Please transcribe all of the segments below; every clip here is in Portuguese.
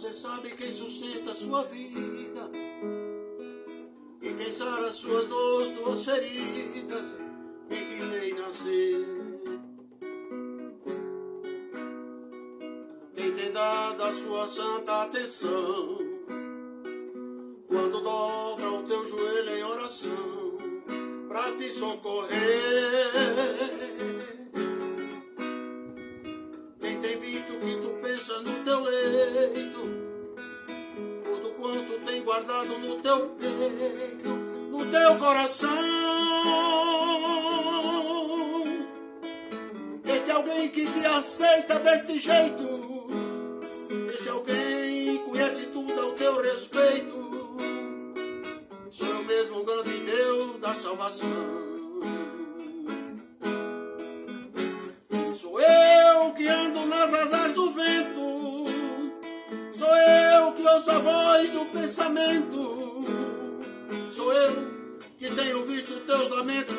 Você sabe quem sustenta a sua vida e quem sara suas dores, suas feridas, e que fez nascer. Quem tem dado a sua santa atenção quando dobra o teu joelho em oração pra te socorrer. Quem tem visto o que tu pensa no teu leito, tudo quanto tem guardado no teu peito, no teu coração. Este alguém que te aceita deste jeito, este alguém conhece tudo ao teu respeito. Sou eu mesmo o grande Deus da salvação. Sou eu que ando nas asas do vento, sou eu que ouço a voz do pensamento, sou eu que tenho visto teus lamentos,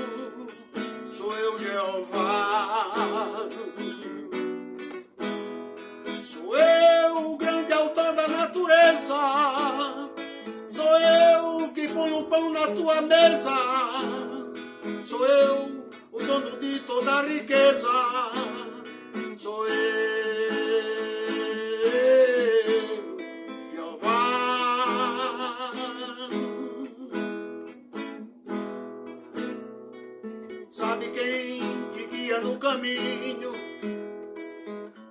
sou eu, Jeová. Sou eu o grande autor da natureza, sou eu que ponho o pão na tua mesa, sou eu o dono de toda a riqueza, sou eu, Jeová. Sabe quem te guia no caminho,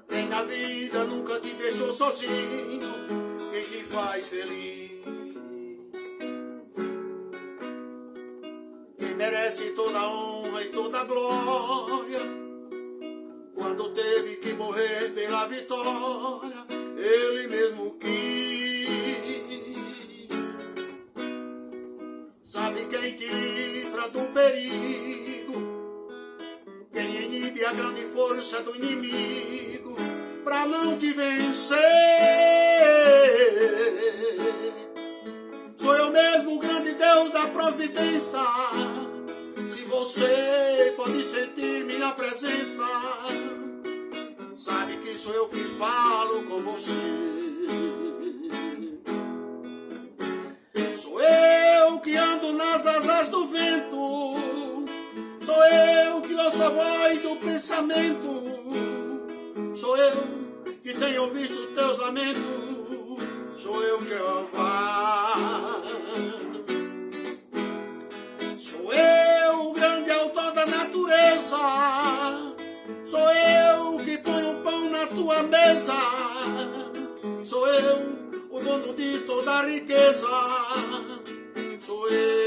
quem na vida nunca te deixou sozinho, quem te faz feliz, quem merece toda a honra e toda a glória. Quando teve que morrer pela vitória, ele mesmo quis. Sabe quem te livra do perigo, quem inibe a grande força do inimigo pra não te vencer. Sou eu mesmo o grande Deus da providência. Se você pode sentir minha presença, sabe que sou eu que falo com você. Sou eu que ando nas asas do vento, sou eu que ouço a voz do pensamento, sou eu que tenho visto teus lamentos, sou eu, Jeová. Sou eu o grande autor da natureza, sou eu que ponho o pão na tua mesa, sou eu o dono de toda a riqueza, sou eu.